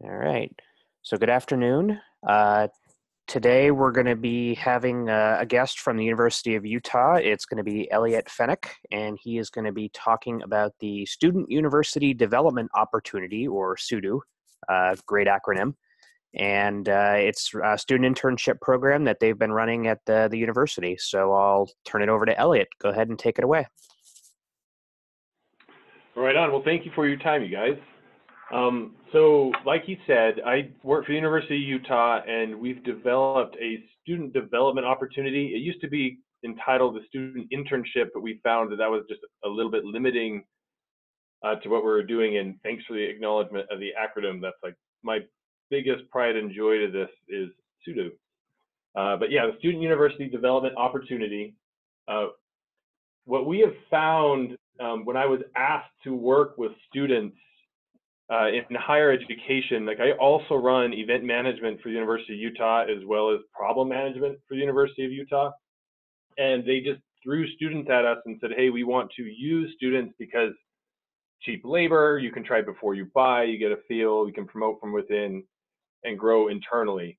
All right. So good afternoon. Today we're going to be having a guest from the University of Utah. It's going to be Elliot Fenech, and he is going to be talking about the Student University Development Opportunity, or sUdo, great acronym. And it's a student internship program that they've been running at the university. So I'll turn it over to Elliot. Go ahead and take it away. Right on. Well, thank you for your time, you guys. So like he said, I work for the University of Utah, and we've developed a student development opportunity. It used to be entitled the student internship, but we found that that was just a little bit limiting to what we were doing. And thanks for the acknowledgement of the acronym. That's like my biggest pride and joy to this is sUdo. But yeah, the Student University Development Opportunity. What we have found when I was asked to work with students in higher education, like I also run event management for the University of Utah as well as problem management for the University of Utah. And they just threw students at us and said, hey, we want to use students because cheap labor, you can try before you buy, you get a feel, you can promote from within and grow internally.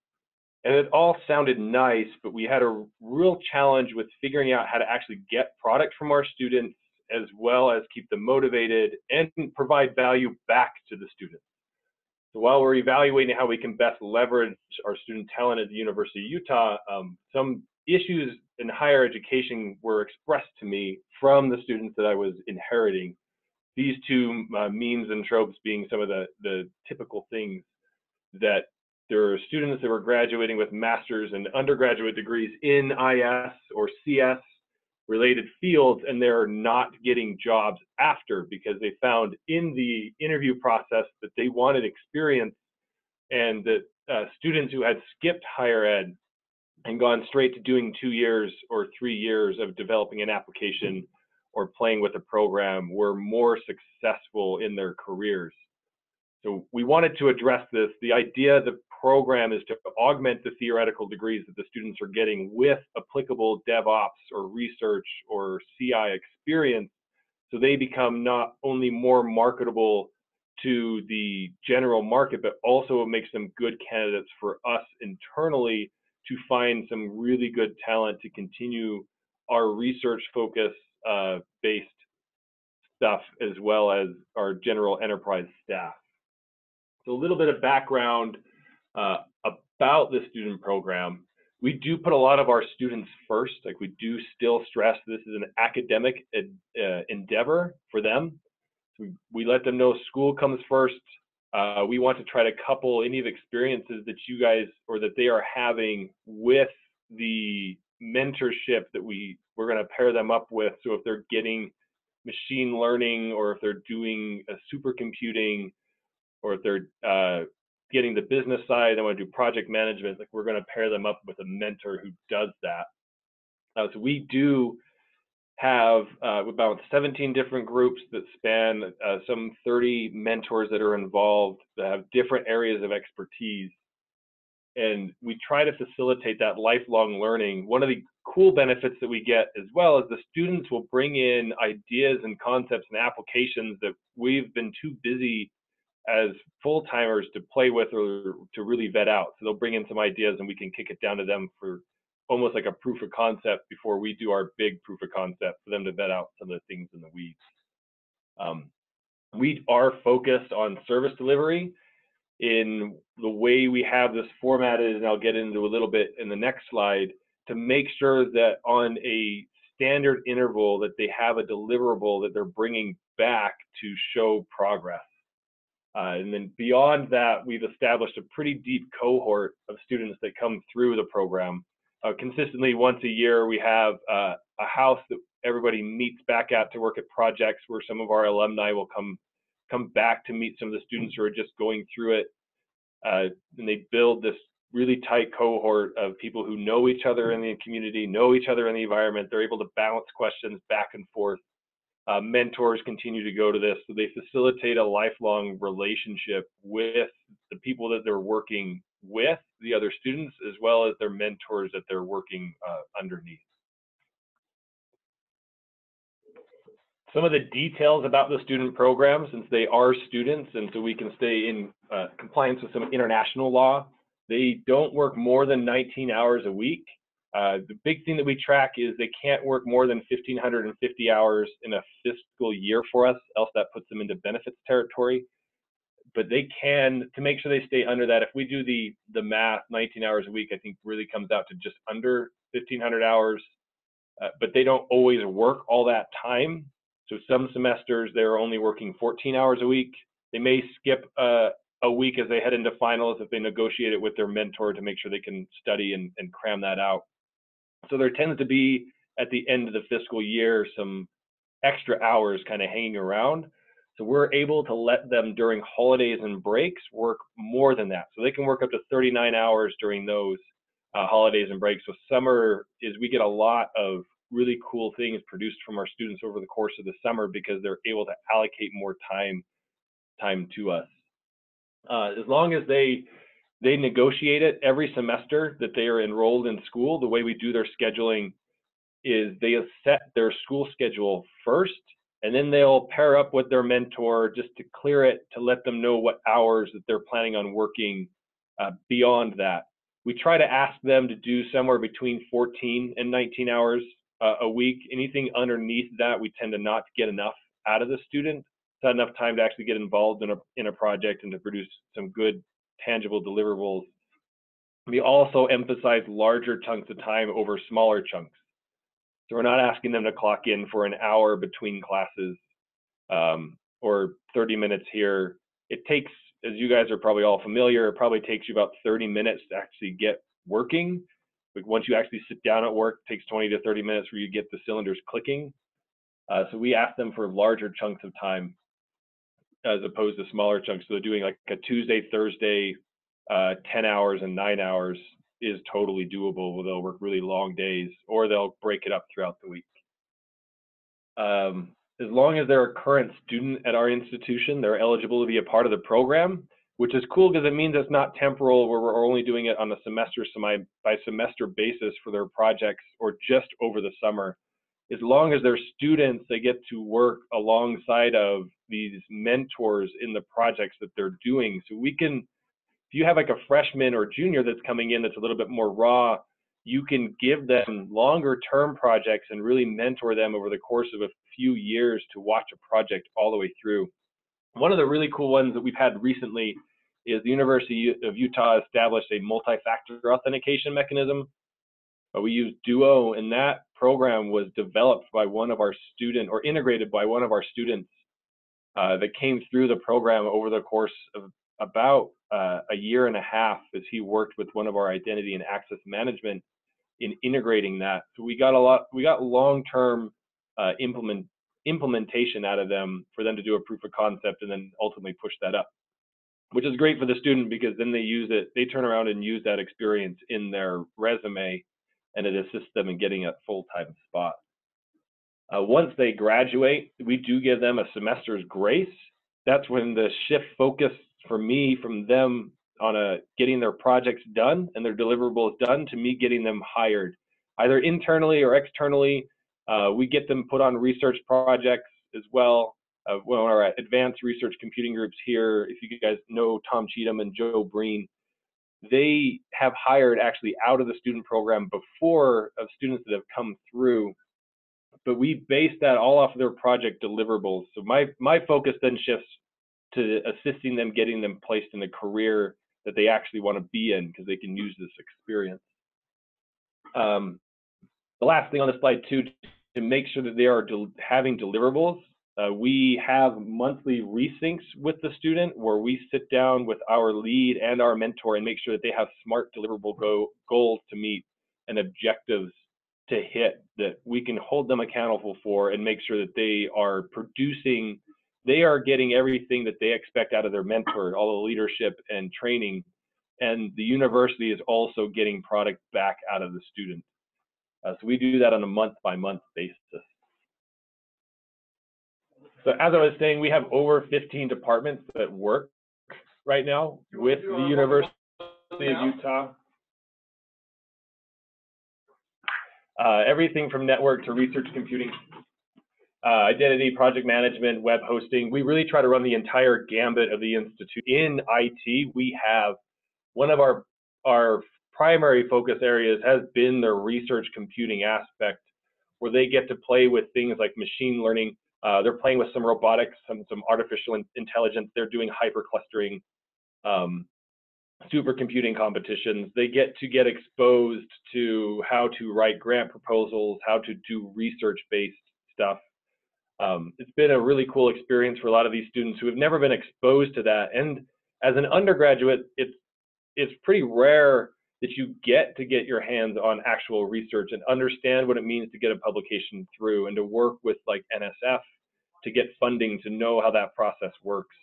And it all sounded nice, but we had a real challenge with figuring out how to actually get product from our students as well as keep them motivated and provide value back to the students. So while we're evaluating how we can best leverage our student talent at the University of Utah, some issues in higher education were expressed to me from the students that I was inheriting. These two memes and tropes being some of the typical things that there are students that were graduating with master's and undergraduate degrees in IS or CS related fields, and they're not getting jobs after because they found in the interview process that they wanted experience, and that students who had skipped higher ed and gone straight to doing 2 years or 3 years of developing an application or playing with a program were more successful in their careers. So we wanted to address this. The idea of the program is to augment the theoretical degrees that the students are getting with applicable DevOps or research or CI experience, so they become not only more marketable to the general market, but also it makes them good candidates for us internally to find some really good talent to continue our research focus based stuff as well as our general enterprise staff. So a little bit of background about the student program. We do put a lot of our students first. Like we do still stress this is an academic endeavor for them. We let them know school comes first. We want to try to couple any of the experiences that you guys or that they are having with the mentorship that we're going to pair them up with. So if they're getting machine learning or if they're doing a supercomputing or if they're getting the business side, they want to do project management, like we're going to pair them up with a mentor who does that. So we do have about 17 different groups that span some 30 mentors that are involved that have different areas of expertise. And we try to facilitate that lifelong learning. One of the cool benefits that we get as well is the students will bring in ideas and concepts and applications that we've been too busy as full-timers to play with or to really vet out. So they'll bring in some ideas and we can kick it down to them for almost like a proof of concept before we do our big proof of concept for them to vet out some of the things in the weeds. We are focused on service delivery in the way we have this formatted, and I'll get into a little bit in the next slide, to make sure that on a standard interval that they have a deliverable that they're bringing back to show progress. And then beyond that, we've established a pretty deep cohort of students that come through the program. Consistently once a year, we have a house that everybody meets back at to work at projects where some of our alumni will come back to meet some of the students who are just going through it. And they build this really tight cohort of people who know each other in the community, know each other in the environment. They're able to bounce questions back and forth. Mentors continue to go to this, so they facilitate a lifelong relationship with the people that they're working with, the other students, as well as their mentors that they're working underneath. Some of the details about the student program, since they are students, and so we can stay in compliance with some international law, they don't work more than 19 hours a week. The big thing that we track is they can't work more than 1,550 hours in a fiscal year for us, else that puts them into benefits territory. But they can, to make sure they stay under that, if we do the math, 19 hours a week, I think really comes out to just under 1,500 hours. But they don't always work all that time. So some semesters they're only working 14 hours a week. They may skip a week as they head into finals if they negotiate it with their mentor to make sure they can study and cram that out. So there tends to be, at the end of the fiscal year, some extra hours kind of hanging around. So we're able to let them during holidays and breaks work more than that. So they can work up to 39 hours during those holidays and breaks. So summer is, we get a lot of really cool things produced from our students over the course of the summer because they're able to allocate more time to us. As long as they negotiate it every semester that they are enrolled in school, the way we do their scheduling is they set their school schedule first, and then they'll pair up with their mentor just to clear it, to let them know what hours that they're planning on working beyond that. We try to ask them to do somewhere between 14 and 19 hours a week. Anything underneath that, we tend to not get enough out of the student. It's not enough time to actually get involved in a project and to produce some good, tangible deliverables. We also emphasize larger chunks of time over smaller chunks. So we're not asking them to clock in for an hour between classes or 30 minutes here. It takes, as you guys are probably all familiar, it probably takes you about 30 minutes to actually get working. But once you actually sit down at work, it takes 20 to 30 minutes where you get the cylinders clicking. So we ask them for larger chunks of time as opposed to smaller chunks. So they're doing like a Tuesday, Thursday, 10 hours and 9 hours is totally doable. They'll work really long days, or they'll break it up throughout the week. As long as they're a current student at our institution, they're eligible to be a part of the program, which is cool because it means it's not temporal where we're only doing it on a semester by semester basis for their projects or just over the summer. As long as they're students, they get to work alongside of these mentors in the projects that they're doing. So we can, if you have like a freshman or junior that's coming in that's a little bit more raw, you can give them longer term projects and really mentor them over the course of a few years to watch a project all the way through. One of the really cool ones that we've had recently is the University of Utah established a multi-factor authentication mechanism. We use Duo, and that program was developed by one of our students, or integrated by one of our students that came through the program over the course of about a year and a half as he worked with one of our identity and access management in integrating that. So we got long-term implementation out of them for them to do a proof of concept and then ultimately push that up, which is great for the student because then they use it, they turn around and use that experience in their resume, and it assists them in getting a full-time spot. Once they graduate, we do give them a semester's grace. That's when the shift focus for me from them on getting their projects done and their deliverables done to me getting them hired, either internally or externally. We get them put on research projects as well. One of our advanced research computing groups here, if you guys know Tom Cheatham and Joe Breen, they have hired actually out of the student program before of students that have come through, but we base that all off of their project deliverables. So my focus then shifts to assisting them, getting them placed in a career that they actually want to be in because they can use this experience. The last thing on the slide too, to make sure that they are having deliverables, we have monthly resyncs with the student where we sit down with our lead and our mentor and make sure that they have SMART deliverable goals to meet and objectives to hit that we can hold them accountable for and make sure that they are producing, they are getting everything that they expect out of their mentor, all the leadership and training, and the university is also getting product back out of the student. So we do that on a month-by-month basis. So as I was saying, we have over 15 departments that work right now with the University of Utah. Everything from network to research computing. identity, project management, web hosting. We really try to run the entire gambit of the institute. In IT, we have one of our primary focus areas has been the research computing aspect, where they get to play with things like machine learning. They're playing with some robotics, some artificial intelligence. They're doing hyperclustering, supercomputing competitions. They get exposed to how to write grant proposals, how to do research-based stuff. It's been a really cool experience for a lot of these students who have never been exposed to that. And as an undergraduate, it's pretty rare that you get your hands on actual research and understand what it means to get a publication through and to work with like NSF to get funding, to know how that process works,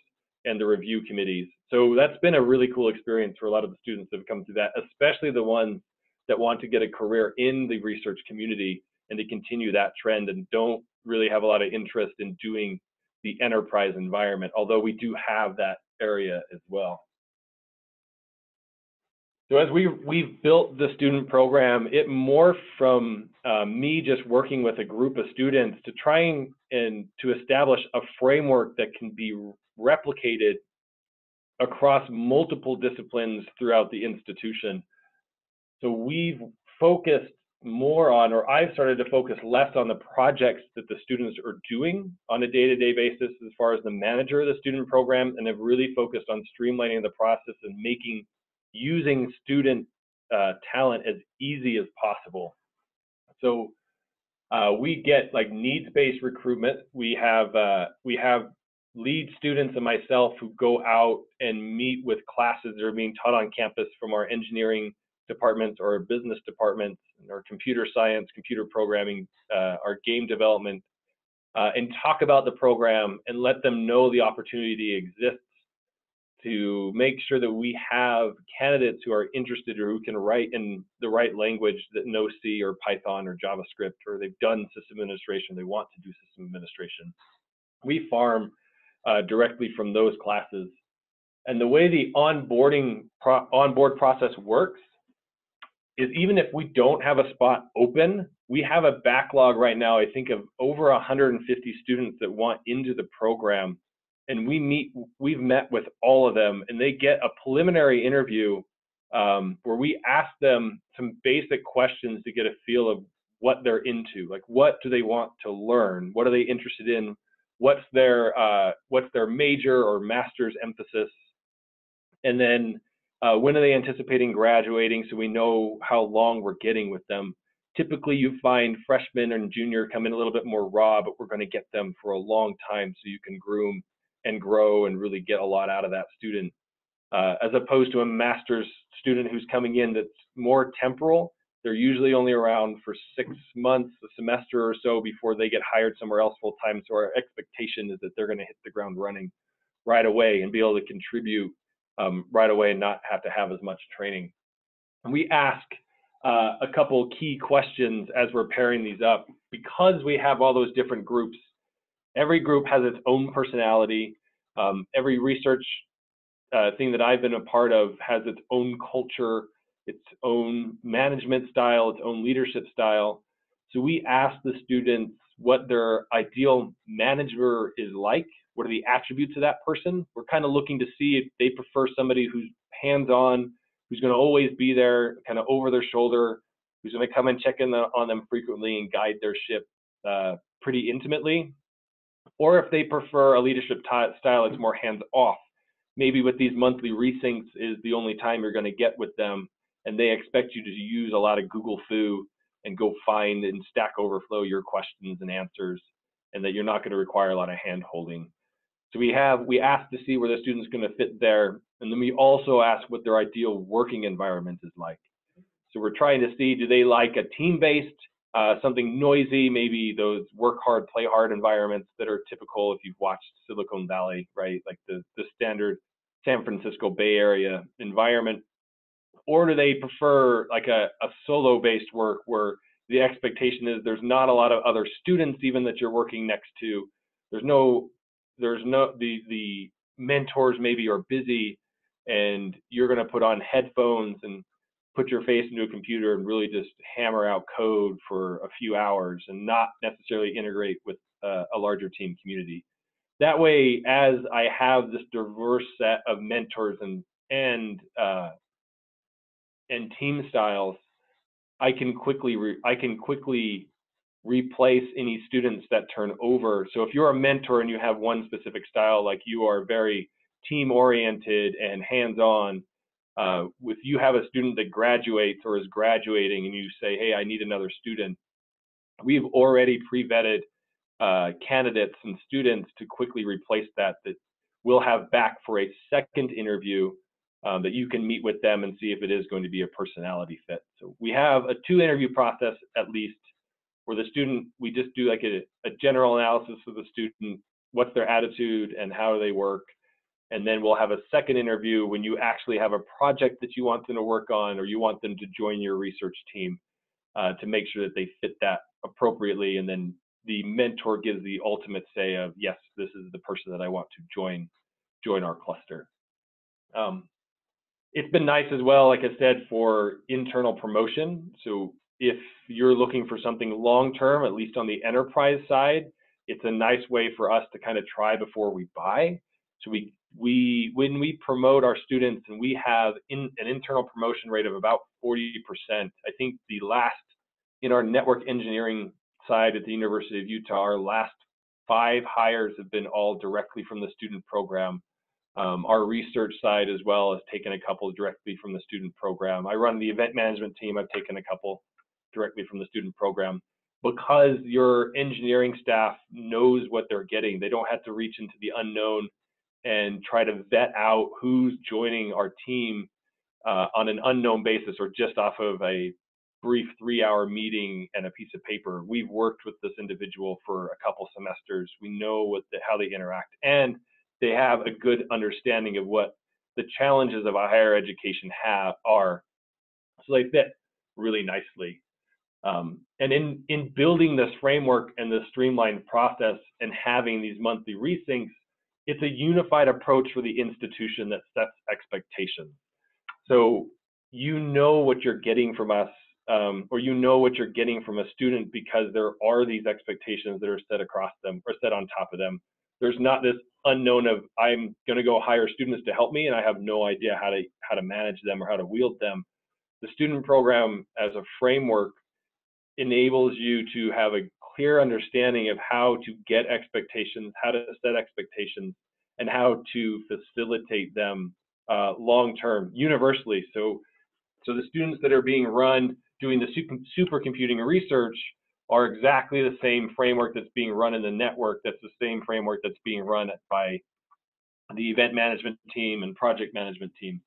and the review committees. So that's been a really cool experience for a lot of the students that have come through that, especially the ones that want to get a career in the research community and to continue that trend and don't really have a lot of interest in doing the enterprise environment, although we do have that area as well. So as we've built the student program, it morphed from me just working with a group of students to trying and to establish a framework that can be replicated across multiple disciplines throughout the institution. So we've focused more on, or I've started to focus less on the projects that the students are doing on a day-to-day basis as far as the manager of the student program, and have really focused on streamlining the process and using student talent as easy as possible. So we get like needs-based recruitment. We have lead students and myself who go out and meet with classes that are being taught on campus from our engineering departments or our business departments, our computer science, computer programming, our game development, and talk about the program and let them know the opportunity exists, to make sure that we have candidates who are interested or who can write in the right language, that know C or Python or JavaScript, or they've done system administration, they want to do system administration. We farm directly from those classes. And the way the onboard process works is, even if we don't have a spot open, we have a backlog right now, I think, of over 150 students that want into the program. And we've met with all of them, and they get a preliminary interview where we ask them some basic questions to get a feel of what they're into. Like, what do they want to learn? What are they interested in? What's their major or master's emphasis? And then when are they anticipating graduating, so we know how long we're getting with them. Typically, you find freshmen and junior come in a little bit more raw, but we're going to get them for a long time so you can groom and grow and really get a lot out of that student, as opposed to a master's student who's coming in that's more temporal. They're usually only around for 6 months, a semester or so before they get hired somewhere else full time. So our expectation is that they're going to hit the ground running right away and be able to contribute right away and not have to have as much training. And we ask a couple key questions as we're pairing these up, because we have all those different groups. Every group has its own personality. Every research thing that I've been a part of has its own culture, its own management style, its own leadership style. So we ask the students what their ideal manager is like. What are the attributes of that person? We're kind of looking to see if they prefer somebody who's hands-on, who's going to always be there, kind of over their shoulder, who's going to come and check in on them frequently and guide their ship pretty intimately. Or if they prefer a leadership style that's more hands-off. Maybe with these monthly resyncs is the only time you're going to get with them, and they expect you to use a lot of Google Foo and go find and Stack Overflow your questions and answers, and that you're not going to require a lot of hand-holding. So we ask to see where the student's going to fit there, and then we also ask what their ideal working environment is like. So we're trying to see, do they like a team-based, something noisy, maybe those work hard, play hard environments that are typical if you've watched Silicon Valley, right? Like the standard San Francisco Bay Area environment. Or do they prefer like a solo-based work where the expectation is there's not a lot of other students even that you're working next to. The mentors maybe are busy, and you're going to put on headphones and put your face into a computer and really just hammer out code for a few hours and not necessarily integrate with a larger team community. That way, as I have this diverse set of mentors and team styles, I can quickly replace any students that turn over. So if you're a mentor and you have one specific style, like you are very team oriented and hands-on, if you have a student that graduates or is graduating and you say, hey, I need another student, we've already pre-vetted candidates and students to quickly replace that we'll have back for a second interview that you can meet with them and see if it is going to be a personality fit. So we have a 2-interview process at least, where the student, we just do like a general analysis of the student, what's their attitude and how do they work. And then we'll have a second interview when you actually have a project that you want them to work on, or you want them to join your research team to make sure that they fit that appropriately. And then the mentor gives the ultimate say of, yes, this is the person that I want to join our cluster. It's been nice as well, like I said, for internal promotion. So if you're looking for something long-term, at least on the enterprise side, it's a nice way for us to kind of try before we buy. So when we promote our students, and we have an internal promotion rate of about 40%, I think in our network engineering side at the University of Utah, our last 5 hires have been all directly from the student program. Our research side as well has taken a couple directly from the student program. I run the event management team. I've taken a couple directly from the student program, because your engineering staff knows what they're getting. They don't have to reach into the unknown and try to vet out who's joining our team on an unknown basis, or just off of a brief 3-hour meeting and a piece of paper. We've worked with this individual for a couple semesters. We know how they interact, and they have a good understanding of what the challenges of a higher education are. So they fit really nicely. And in building this framework and the streamlined process and having these monthly resyncs, it's a unified approach for the institution that sets expectations. So you know what you're getting from us, or you know what you're getting from a student, because there are these expectations that are set across them or set on top of them. There's not this unknown of, I'm going to go hire students to help me and I have no idea how to manage them or how to wield them. The student program as a framework enables you to have a clear understanding of how to get expectations, how to set expectations, and how to facilitate them long-term, universally. So the students that are being run doing the supercomputing research are exactly the same framework that's being run in the network. That's the same framework that's being run by the event management team and project management team.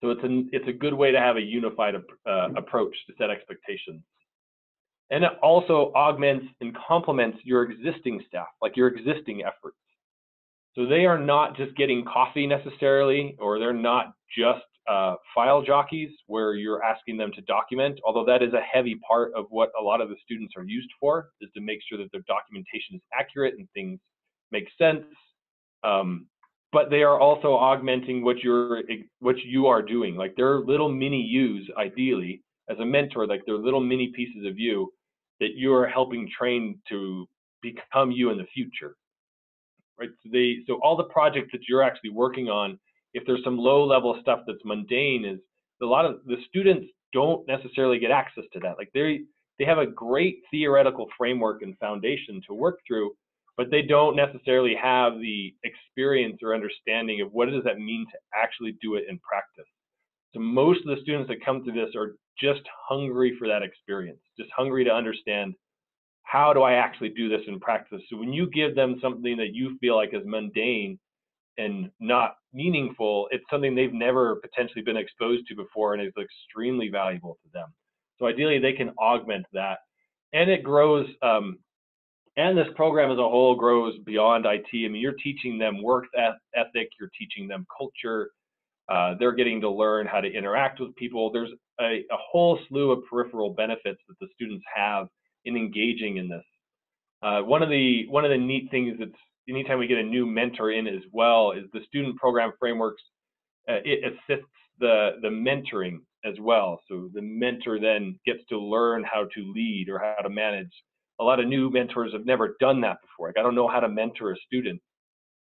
So it's a good way to have a unified approach to set expectations. And it also augments and complements your existing staff, like your existing efforts. So they are not just getting coffee necessarily, or they're not just file jockeys where you're asking them to document, although that is a heavy part of what a lot of the students are used for, is to make sure that their documentation is accurate and things make sense. But they are also augmenting what you are doing. Like, they're little mini yous, ideally, as a mentor, like they're little mini pieces of you that you're helping train to become you in the future. Right? So all the projects that you're actually working on, if there's some low-level stuff that's mundane, is a lot of the students don't necessarily get access to that. Like, they have a great theoretical framework and foundation to work through, but they don't necessarily have the experience or understanding of what does that mean to actually do it in practice. So most of the students that come through this are just hungry for that experience, just hungry to understand, how do I actually do this in practice? So when you give them something that you feel like is mundane and not meaningful, it's something they've never potentially been exposed to before and is extremely valuable to them. So ideally, they can augment that. And it grows, and this program as a whole grows beyond IT. I mean, you're teaching them work ethic, you're teaching them culture, they're getting to learn how to interact with people. There's a whole slew of peripheral benefits that the students have in engaging in this. One of the neat things that's, anytime we get a new mentor in as well, is the student program frameworks. It assists the mentoring as well. So the mentor then gets to learn how to lead or how to manage a lot of new mentors have never done that before. Like, I don't know how to mentor a student.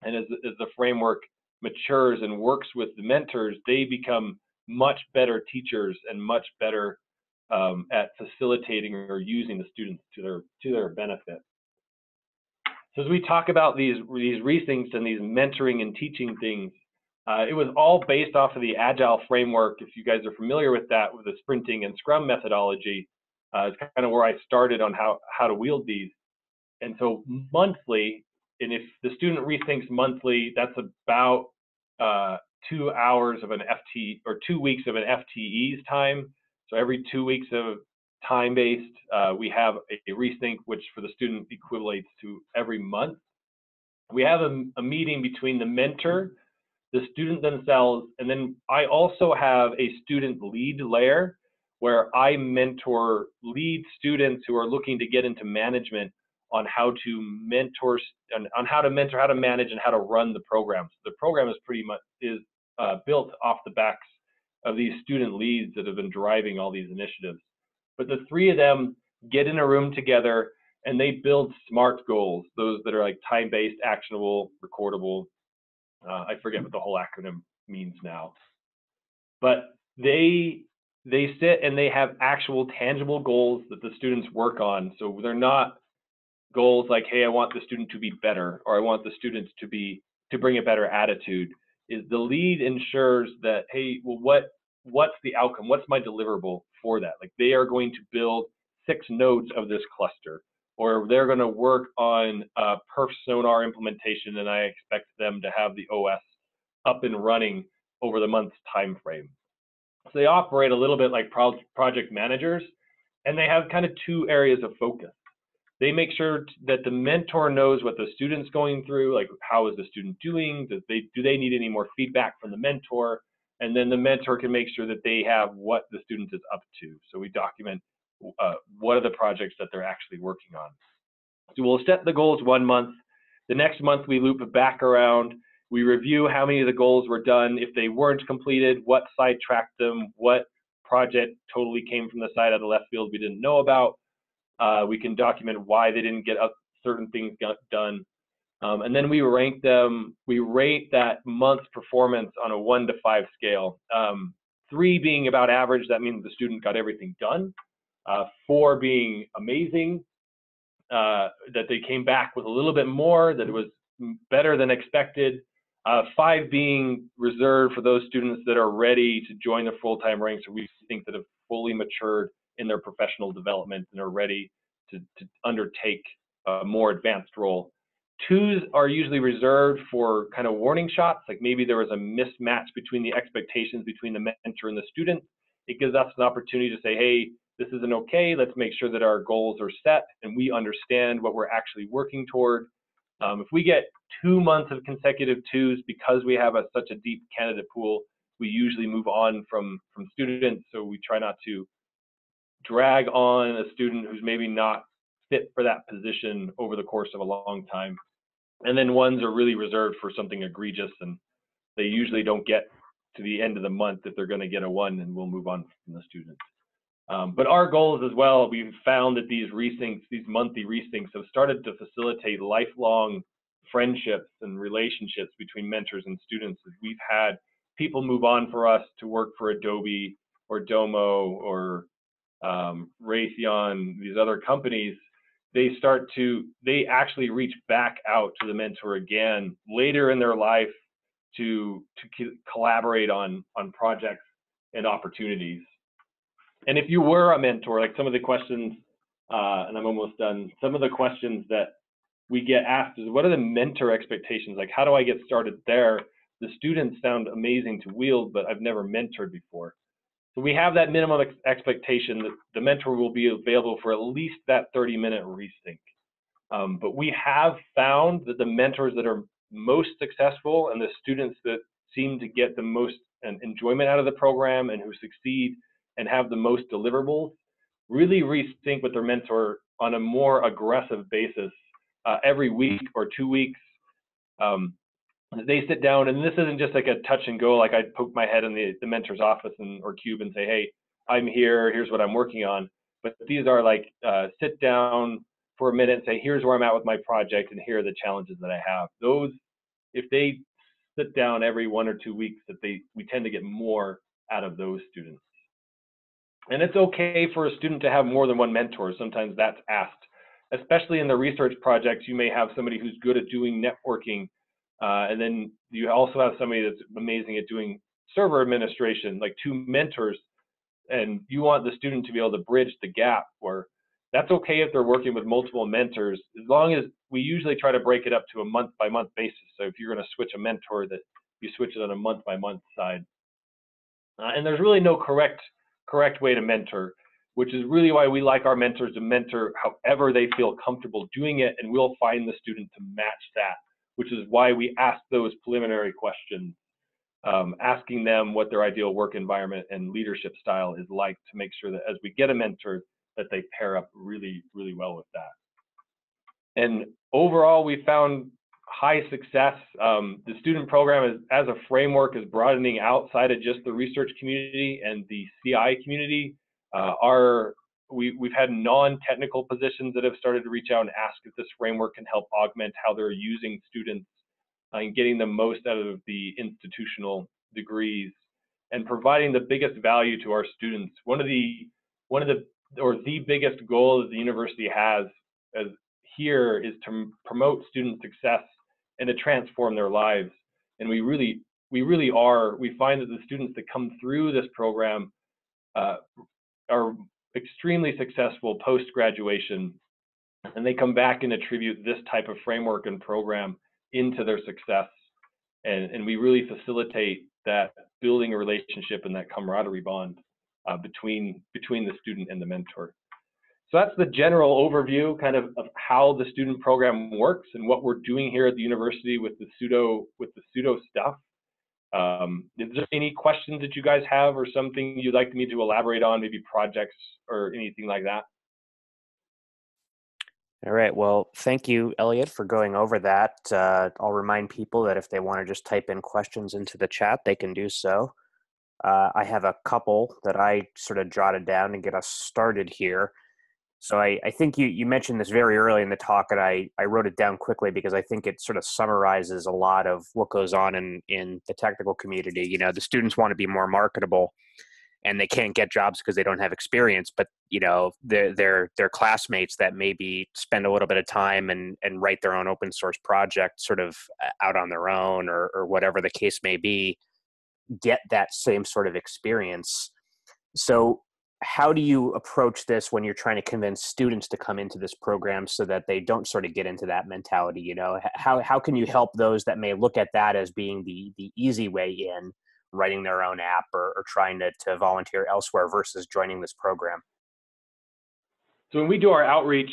And as the framework matures and works with the mentors, they become much better teachers and much better at facilitating or using the students to their benefit. So as we talk about these resyncs and these mentoring and teaching things, it was all based off of the Agile framework. If you guys are familiar with that, with the sprinting and Scrum methodology, it's kind of where I started on how to wield these. And so monthly, and if the student rethinks monthly, that's about 2 hours of an FT, or 2 weeks of an FTE's time. So every 2 weeks of time-based, we have a resync, which for the student equates to every month. We have a meeting between the mentor, the student themselves, and then I also have a student lead layer where I mentor lead students who are looking to get into management on how to mentor, on how to manage, and how to run the program. So the program is pretty much built off the backs of these student leads that have been driving all these initiatives. But the three of them get in a room together and they build SMART goals, those that are like time-based, actionable, recordable. I forget what the whole acronym means now. But they sit and they have actual tangible goals that the students work on. So they're not goals like, hey, I want the student to be better, or I want the students to bring a better attitude. Is the lead ensures that, hey, well, what's the outcome? What's my deliverable for that? Like, they are going to build 6 nodes of this cluster, or they're going to work on a perf sonar implementation, and I expect them to have the OS up and running over the month's time frame. So they operate a little bit like project managers, and they have kind of 2 areas of focus. They make sure that the mentor knows what the student's going through, like how is the student doing, do they need any more feedback from the mentor, and then the mentor can make sure that they have what the student is up to. So we document what are the projects that they're actually working on. So we'll set the goals 1 month. The next month we loop it back around. We review how many of the goals were done. If they weren't completed, what sidetracked them, what project totally came from the side of the left field we didn't know about. We can document why they didn't get certain things done. And then we rank them. We rate that month's performance on a 1 to 5 scale. 3 being about average, that means the student got everything done. 4 being amazing, that they came back with a little bit more, that it was better than expected. 5 being reserved for those students that are ready to join the full-time ranks, or we think that have fully matured in their professional development and are ready to undertake a more advanced role. 2s are usually reserved for kind of warning shots, like maybe there was a mismatch between the expectations between the mentor and the student. It gives us an opportunity to say, hey, this isn't okay. Let's make sure that our goals are set and we understand what we're actually working toward. If we get 2 months of consecutive 2s because we have such a deep candidate pool, we usually move on from students. So we try not to drag on a student who's maybe not fit for that position over the course of a long time. And then 1s are really reserved for something egregious, and they usually don't get to the end of the month if they're going to get a 1, and we'll move on from the student. But our goals as well, we've found that these resyncs, these monthly resyncs, have started to facilitate lifelong friendships and relationships between mentors and students. We've had people move on for us to work for Adobe or Domo or Raytheon, these other companies. They actually reach back out to the mentor again later in their life to collaborate on projects and opportunities. And if you were a mentor, like some of the questions, and I'm almost done, some of the questions that we get asked is, what are the mentor expectations? Like, how do I get started there? The students sound amazing to wield, but I've never mentored before. So we have that minimum expectation that the mentor will be available for at least that 30-minute resync. But we have found that the mentors that are most successful and the students that seem to get the most enjoyment out of the program and who succeed and have the most deliverables really resync with their mentor on a more aggressive basis every week or 2 weeks. They sit down, and this isn't just like a touch and go, like I poke my head in the mentor's office or cube and say, hey, I'm here, here's what I'm working on. But these are like sit down, for a minute and say, here's where I'm at with my project and here are the challenges that I have. Those, if they sit down every 1 or 2 weeks, we tend to get more out of those students. And it's okay for a student to have more than one mentor. Sometimes that's asked. Especially in the research projects, you may have somebody who's good at doing networking, and then you also have somebody that's amazing at doing server administration, like 2 mentors, and you want the student to be able to bridge the gap. Where that's okay if they're working with multiple mentors, as long as we usually try to break it up to a month-by-month basis. So if you're going to switch a mentor, that you switch it on a month-by-month side. And there's really no correct way to mentor, which is really why we like our mentors to mentor however they feel comfortable doing it, and we'll find the student to match that, which is why we ask those preliminary questions, asking them what their ideal work environment and leadership style is like, to make sure that as we get a mentor, that they pair up really, really well with that. And overall, we found high success. The student program as a framework is broadening outside of just the research community and the CI community. We've had non-technical positions that have started to reach out and ask if this framework can help augment how they're using students and getting the most out of the institutional degrees and providing the biggest value to our students. The biggest goal that the university has here is to promote student success and to transform their lives. And we find that the students that come through this program are extremely successful post-graduation, and they come back and attribute this type of framework and program into their success. And we really facilitate that building a relationship and that camaraderie bond between the student and the mentor. So that's the general overview kind of how the student program works and what we're doing here at the university with the sUdo stuff. Is there any questions that you guys have or something you'd like me to elaborate on, maybe projects or anything like that? All right. Well, thank you, Elliot, for going over that. I'll remind people that if they want to just type in questions into the chat, they can do so. I have a couple that I sort of jotted down to get us started here. So I think you mentioned this very early in the talk, and I wrote it down quickly because I think it sort of summarizes a lot of what goes on in the technical community. You know, the students want to be more marketable, and they can't get jobs because they don't have experience. But you know, their classmates that maybe spend a little bit of time and write their own open source project, sort of out on their own, or whatever the case may be, get that same sort of experience. So how do you approach this when you're trying to convince students to come into this program so that they don't sort of get into that mentality? You know, how can you help those that may look at that as being the easy way in, writing their own app or trying to volunteer elsewhere versus joining this program? So when we do our outreach,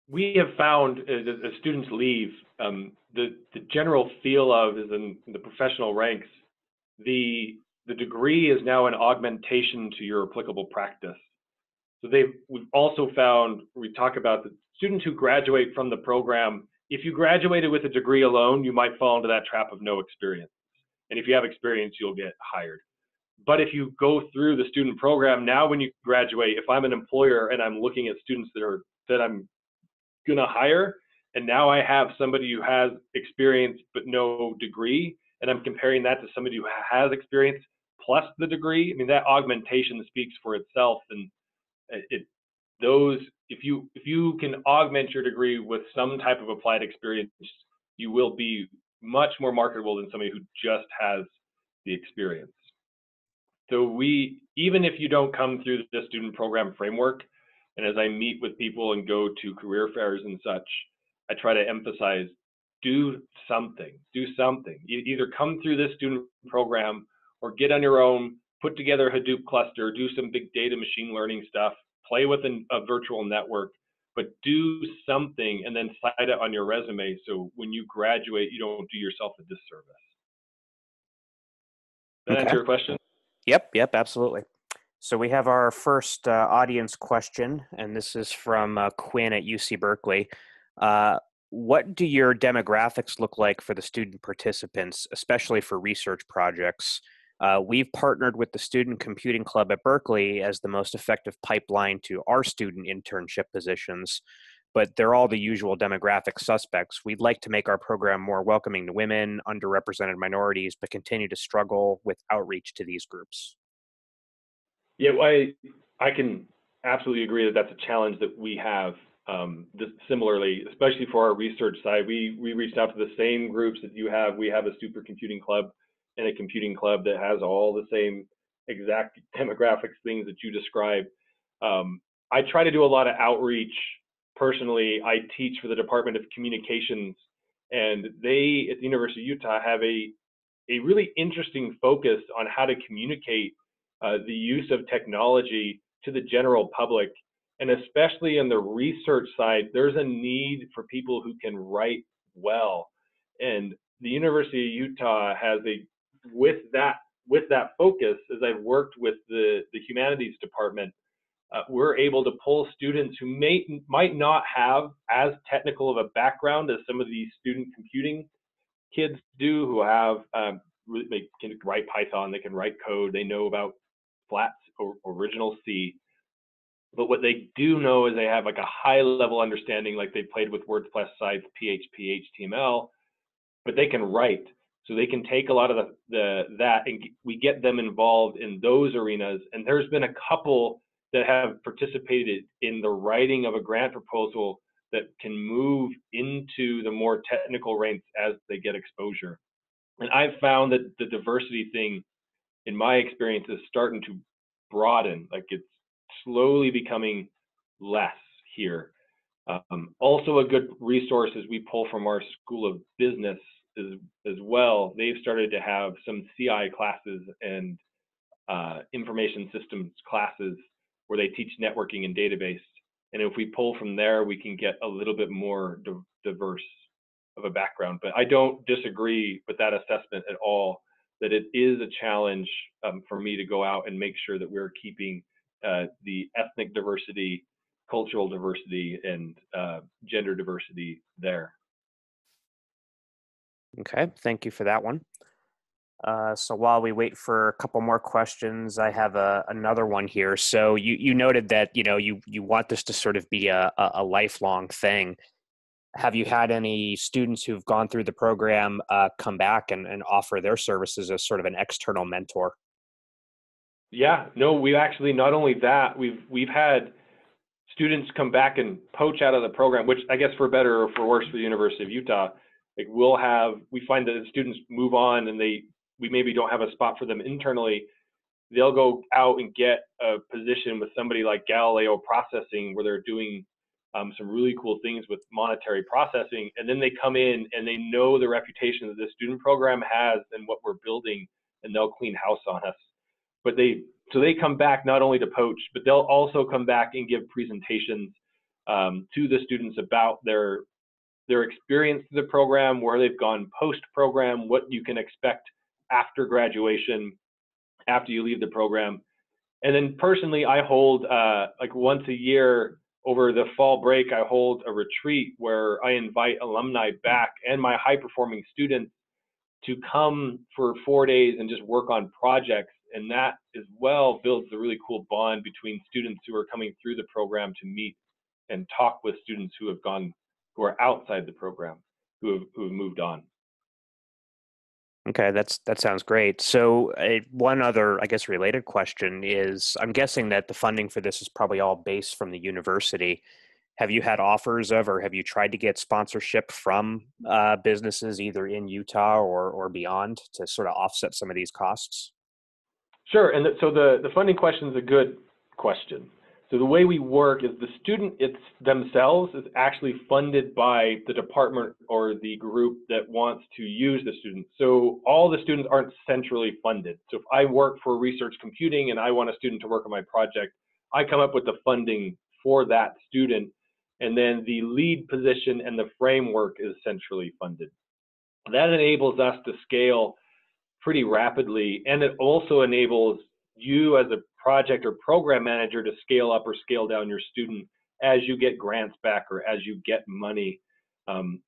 we have found as students leave, the general feel of is in the professional ranks, the degree is now an augmentation to your applicable practice. So we've also found, we talk about the students who graduate from the program, if you graduated with a degree alone, you might fall into that trap of no experience. And if you have experience, you'll get hired. But if you go through the student program, now when you graduate, if I'm an employer and I'm looking at students that I'm gonna hire, and now I have somebody who has experience but no degree, and I'm comparing that to somebody who has experience plus the degree, I mean, that augmentation speaks for itself. And if you can augment your degree with some type of applied experience, you will be much more marketable than somebody who just has the experience. So even if you don't come through the student program framework, and as I meet with people and go to career fairs and such, I try to emphasize, do something. Either come through this student program or get on your own, put together a Hadoop cluster, do some big data machine learning stuff, play with a virtual network, but do something and then cite it on your resume so when you graduate, you don't do yourself a disservice. Does that answer your question? Yep, absolutely. So we have our first audience question, and this is from Quinn at UC Berkeley. What do your demographics look like for the student participants, especially for research projects? We've partnered with the Student Computing Club at Berkeley as the most effective pipeline to our student internship positions, but they're all the usual demographic suspects. We'd like to make our program more welcoming to women, underrepresented minorities, but continue to struggle with outreach to these groups. Yeah, I can absolutely agree that that's a challenge that we have. Similarly, especially for our research side, we reached out to the same groups that you have. We have a supercomputing club and a computing club that has all the same exact demographics things that you described. I try to do a lot of outreach personally. I teach for the Department of Communications, and they at the University of Utah have a really interesting focus on how to communicate the use of technology to the general public. And especially in the research side, there's a need for people who can write well. And the University of Utah has with that focus, as I've worked with the humanities department, we're able to pull students who might not have as technical of a background as some of these student computing kids do, who have they can write Python, they can write code, they know about flats or original C. But what they do know is they have like a high level understanding, like they played with words plus sites, PHP, HTML, but they can write. So they can take a lot of that and we get them involved in those arenas. And there's been a couple that have participated in the writing of a grant proposal that can move into the more technical ranks as they get exposure. And I've found that the diversity thing, in my experience, is starting to broaden. Like it's slowly becoming less here. Also a good resource is we pull from our School of Business as well. They've started to have some CI classes and information systems classes where they teach networking and database. And if we pull from there, we can get a little bit more diverse of a background. But I don't disagree with that assessment at all, that it is a challenge for me to go out and make sure that we're keeping the ethnic diversity, cultural diversity, and gender diversity there. Okay, thank you for that one. So while we wait for a couple more questions, I have another one here. So you noted that you want this to sort of be a lifelong thing. Have you had any students who've gone through the program come back and offer their services as sort of an external mentor? Yeah, no, we actually, not only that, we've had students come back and poach out of the program, which I guess for better or for worse for the University of Utah. Like we find that the students move on and we maybe don't have a spot for them internally. They'll go out and get a position with somebody like Galileo Processing, where they're doing some really cool things with monetary processing. And then they come in and they know the reputation that the student program has and what we're building, and they'll clean house on us. But they come back not only to poach, but they'll also come back and give presentations to the students about their experience through the program, where they've gone post-program, what you can expect after graduation, after you leave the program. And then personally, I hold like once a year over the fall break, I hold a retreat where I invite alumni back and my high-performing students to come for 4 days and just work on projects. And that as well builds a really cool bond between students who are coming through the program to meet and talk with students who are outside the program, who have moved on. Okay, that sounds great. So one other, I guess, related question is, I'm guessing that the funding for this is probably all based from the university. Have you had offers of, or have you tried to get sponsorship from businesses either in Utah or beyond to sort of offset some of these costs? Sure, and so the funding question is a good question. So the way we work is the student themselves is actually funded by the department or the group that wants to use the student. So all the students aren't centrally funded. So if I work for research computing and I want a student to work on my project, I come up with the funding for that student, and then the lead position and the framework is centrally funded. That enables us to scale pretty rapidly, and it also enables you as a project or program manager to scale up or scale down your student as you get grants back or as you get money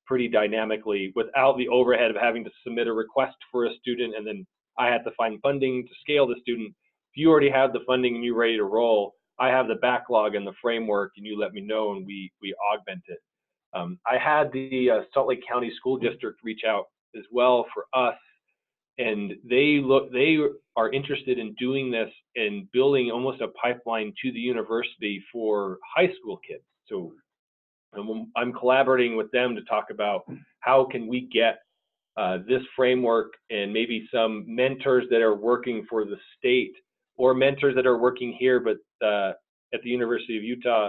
pretty dynamically, without the overhead of having to submit a request for a student and then I had to find funding to scale the student. If you already have the funding and you're ready to roll, I have the backlog and the framework, and you let me know, and we augment it. I had the Salt Lake County School District reach out as well for us, and they are interested in doing this and building almost a pipeline to the university for high school kids. So I'm collaborating with them to talk about how can we get this framework and maybe some mentors that are working for the state or mentors that are working here but at the University of Utah,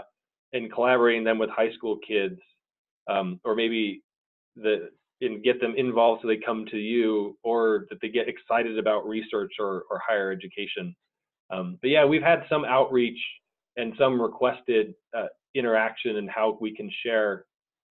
and collaborating them with high school kids, or maybe and get them involved so they come to you, or that they get excited about research or higher education. But yeah, we've had some outreach and some requested interaction and how we can share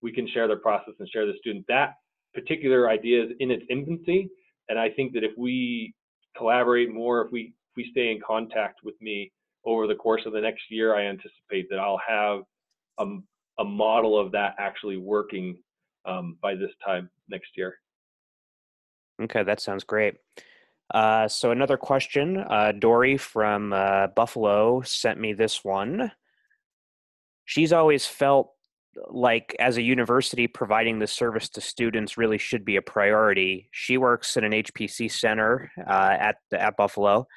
the process and share the student. That particular idea is in its infancy, and I think that if we collaborate more, if we stay in contact with me over the course of the next year, I anticipate that I'll have a model of that actually working by this time next year. Okay, that sounds great. So another question, Dory from Buffalo sent me this one. She's always felt like as a university, providing this service to students really should be a priority. She works in an HPC center at Buffalo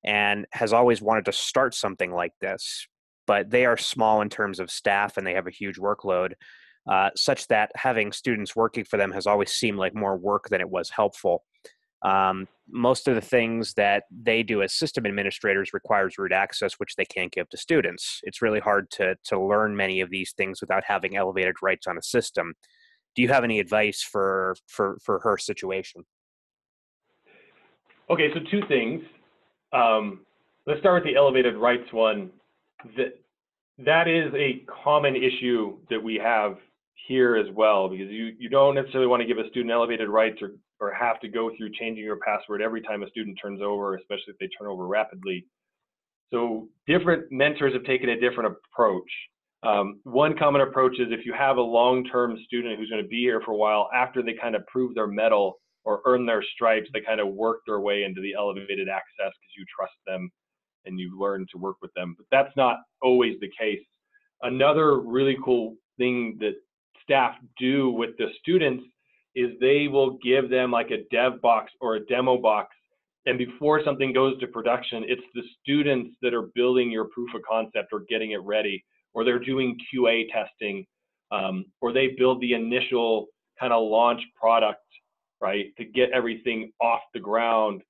and has always wanted to start something like this, but they are small in terms of staff and they have a huge workload, such that having students working for them has always seemed like more work than it was helpful. Most of the things that they do as system administrators requires root access, which they can't give to students. It's really hard to learn many of these things without having elevated rights on a system. Do you have any advice for her situation? Okay, so two things. Let's start with the elevated rights one. That is a common issue that we have here as well, because you don't necessarily want to give a student elevated rights or have to go through changing your password every time a student turns over, especially if they turn over rapidly. So different mentors have taken a different approach. One common approach is if you have a long-term student who's going to be here for a while, after they kind of prove their mettle or earn their stripes, they kind of work their way into the elevated access because you trust them and you learn to work with them. But that's not always the case. Another really cool thing that staff do with the students is they will give them like a dev box or a demo box. And before something goes to production, it's the students that are building your proof of concept or getting it ready, or they're doing QA testing, or they build the initial kind of launch product, right, to get everything off the ground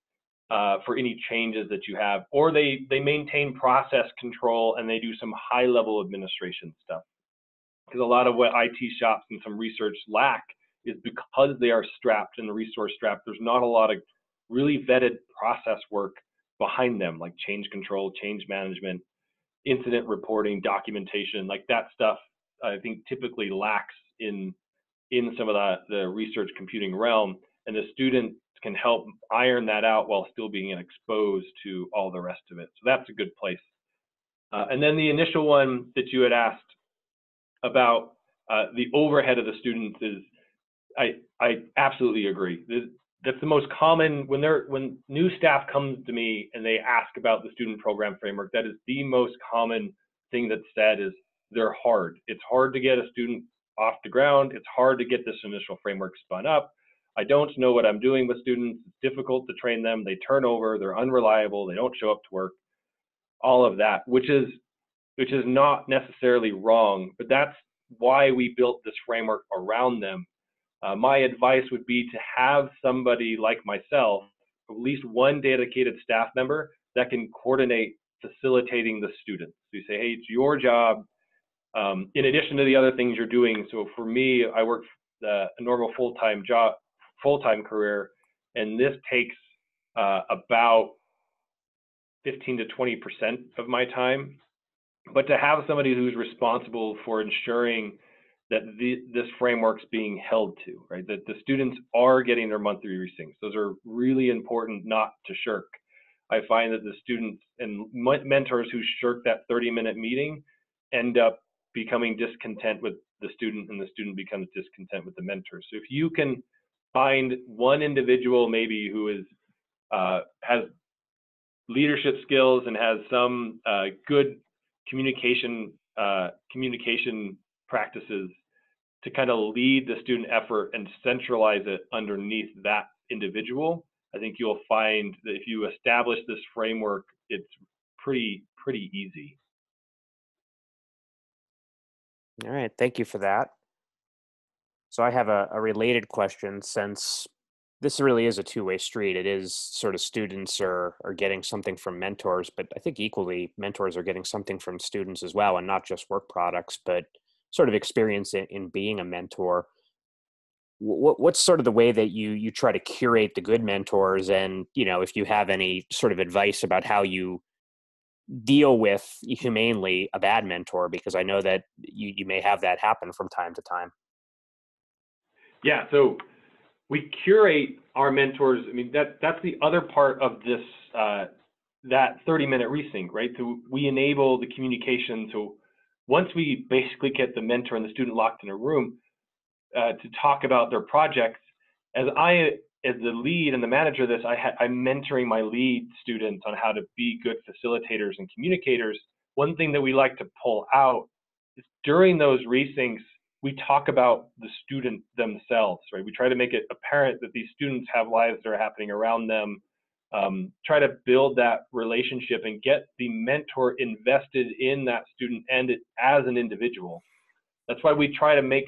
for any changes that you have, or they maintain process control and they do some high level administration stuff. Because a lot of what IT shops and some research lack is because they are strapped and resource strapped, there's not a lot of really vetted process work behind them, like change control, change management, incident reporting, documentation, like that stuff I think typically lacks in some of the research computing realm, and the student can help iron that out while still being exposed to all the rest of it. So that's a good place. And then the initial one that you had asked about the overhead of the students is, I absolutely agree. That's the most common when new staff comes to me and they ask about the student program framework. That is the most common thing that's said is they're hard. It's hard to get a student off the ground. It's hard to get this initial framework spun up. I don't know what I'm doing with students. It's difficult to train them. They turn over. They're unreliable. They don't show up to work. All of that, which is not necessarily wrong, but that's why we built this framework around them. My advice would be to have somebody like myself, at least one dedicated staff member that can coordinate facilitating the students. So you say, hey, it's your job, in addition to the other things you're doing. So for me, I work a normal full-time job, full-time career, and this takes about 15 to 20% of my time. But to have somebody who's responsible for ensuring that this framework's being held to, right? That the students are getting their monthly resyncs. Those are really important not to shirk. I find that the students and mentors who shirk that 30-minute meeting end up becoming discontent with the student, and the student becomes discontent with the mentor. So if you can find one individual maybe who is has leadership skills and has some good communication practices to kind of lead the student effort and centralize it underneath that individual. I think you'll find that if you establish this framework, it's pretty easy. All right, thank you for that. So I have a related question, since this really is a two-way street. It is sort of students are getting something from mentors, but I think equally mentors are getting something from students as well, and not just work products, but sort of experience in being a mentor. What's sort of the way that you try to curate the good mentors, and if you have any sort of advice about how you deal with humanely a bad mentor, because I know that you may have that happen from time to time. Yeah, so we curate our mentors. I mean, that's the other part of this, that 30-minute resync, right? So we enable the communication. So once we basically get the mentor and the student locked in a room to talk about their projects, as the lead and the manager of this, I'm mentoring my lead students on how to be good facilitators and communicators. One thing that we like to pull out is during those resyncs, we talk about the student themselves, right? We try to make it apparent that these students have lives that are happening around them. Try to build that relationship and get the mentor invested in that student and it as an individual. That's why we try to make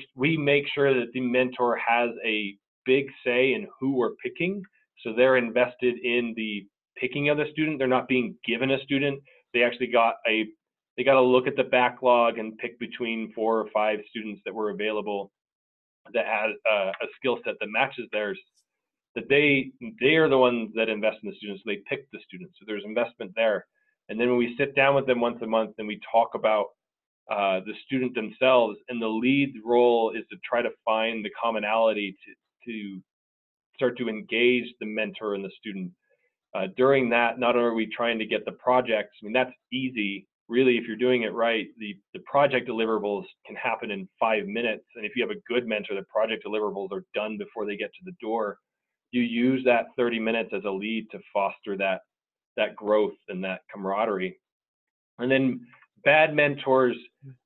sure that the mentor has a big say in who we're picking. So they're invested in the picking of the student. They're not being given a student. They actually got to look at the backlog and pick between 4 or 5 students that were available that had a skill set that matches theirs. That they are the ones that invest in the students. So they pick the students. So there's investment there. And then when we sit down with them once a month and we talk about the student themselves, and the lead's role is to try to find the commonality to start to engage the mentor and the student. During that, not only are we trying to get the projects, I mean, that's easy. Really, if you're doing it right, the project deliverables can happen in 5 minutes. And if you have a good mentor, the project deliverables are done before they get to the door. You use that 30 minutes as a lead to foster that growth and that camaraderie. And then bad mentors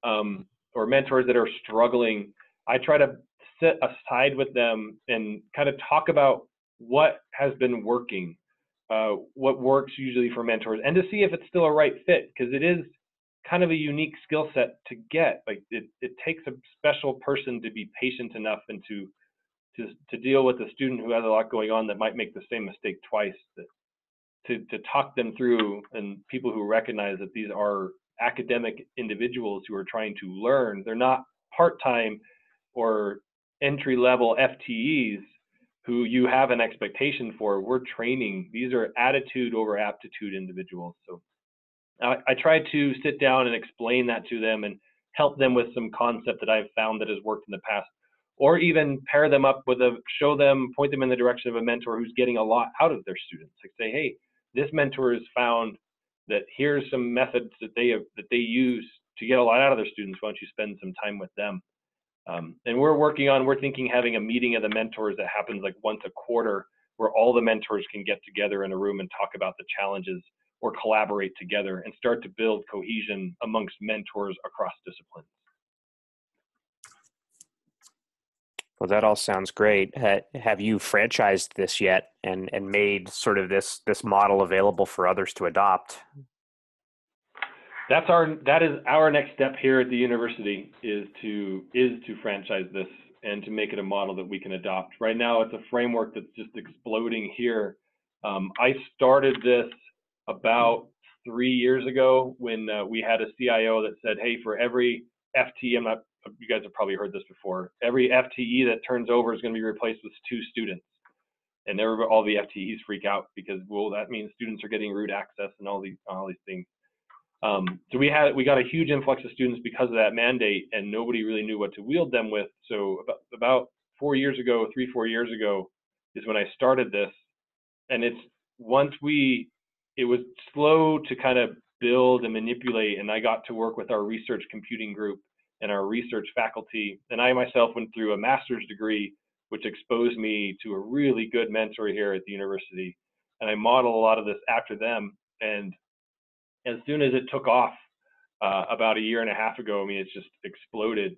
or mentors that are struggling, I try to sit aside with them and kind of talk about what has been working, what works usually for mentors, and to see if it's still a right fit, because it is kind of a unique skill set to get. Like it takes a special person to be patient enough and to deal with a student who has a lot going on that might make the same mistake twice. To talk them through, and people who recognize that these are academic individuals who are trying to learn. They're not part-time or entry-level FTEs who you have an expectation for. We're training. These are attitude over aptitude individuals. So I try to sit down and explain that to them and help them with some concept that I've found that has worked in the past, or even pair them up with point them in the direction of a mentor who's getting a lot out of their students. Like say, hey, this mentor has found that here's some methods that they use to get a lot out of their students. Why don't you spend some time with them? And we're thinking having a meeting of the mentors that happens like once a quarter, where all the mentors can get together in a room and talk about the challenges or collaborate together and start to build cohesion amongst mentors across disciplines. Well, that all sounds great. Have you franchised this yet and made sort of this model available for others to adopt? That is our next step here at the university, is to franchise this and to make it a model that we can adopt. Right now, it's a framework that's just exploding here. I started this about 3 years ago when we had a CIO that said, hey, for every FTE, you guys have probably heard this before, every FTE that turns over is going to be replaced with 2 students. And all the FTEs freak out because, well, that means students are getting root access and all these things. So we got a huge influx of students because of that mandate, and nobody really knew what to wield them with. So about 4 years ago, 3-4 years ago, is when I started this. And it was slow to kind of build and manipulate, and I got to work with our research computing group and our research faculty. And I myself went through a master's degree, which exposed me to a really good mentor here at the university. and I model a lot of this after them. And as soon as it took off about a year and a half ago, I mean, it's just exploded.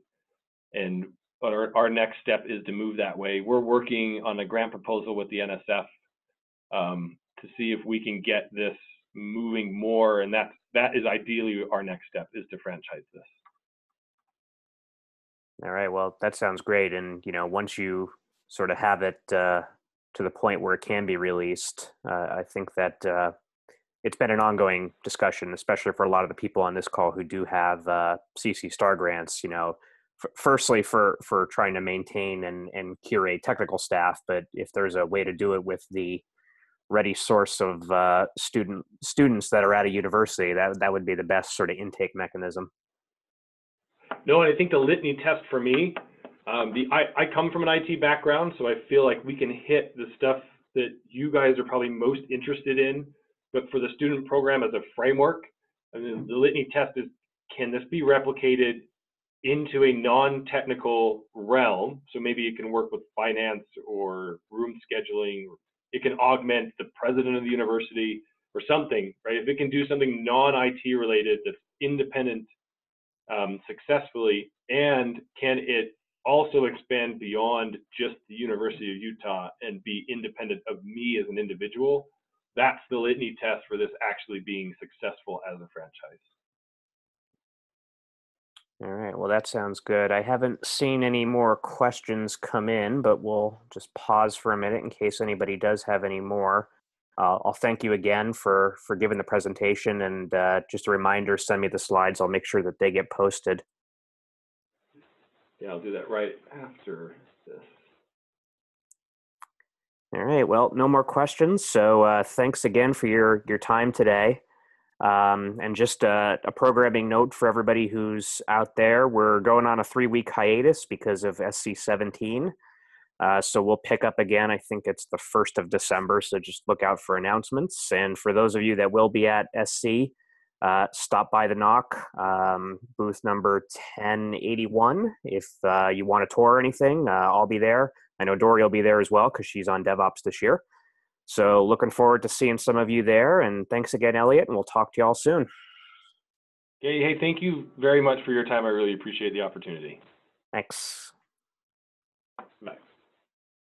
And our next step is to move that way. We're working on a grant proposal with the NSF to see if we can get this moving more, and that is ideally our next step, is to franchise this. All right, well, that sounds great. And once you sort of have it to the point where it can be released, I think that it's been an ongoing discussion, especially for a lot of the people on this call who do have CC Star grants. Firstly for trying to maintain and curate technical staff, but if there's a way to do it with the ready source of students that are at a university, that would be the best sort of intake mechanism. No, and I think the litany test for me, I come from an IT background, so I feel like we can hit the stuff that you guys are probably most interested in. But for the student program as a framework, I mean, the litany test is, can this be replicated into a non-technical realm? So maybe it can work with finance or room scheduling. It can augment the president of the university or something, right? If it can do something non-IT related that's independent successfully, and can it also expand beyond just the University of Utah and be independent of me as an individual? That's the litany test for this actually being successful as a franchise. All right, well, that sounds good. I haven't seen any more questions come in, but we'll just pause for a minute in case anybody does have any more. I'll thank you again for giving the presentation, and just a reminder, send me the slides. I'll make sure that they get posted. Yeah, I'll do that right after this. All right, well, no more questions. So thanks again for your time today. And just a programming note for everybody who's out there, we're going on a 3-week hiatus because of SC17. So we'll pick up again, I think it's the 1st of December, so just look out for announcements. And for those of you that will be at SC, stop by the knock, booth number 1081. If you want a tour or anything, I'll be there. I know Dory will be there as well because she's on DevOps this year. So looking forward to seeing some of you there. And thanks again, Elliot, and we'll talk to you all soon. Hey, thank you very much for your time. I really appreciate the opportunity. Thanks. Bye.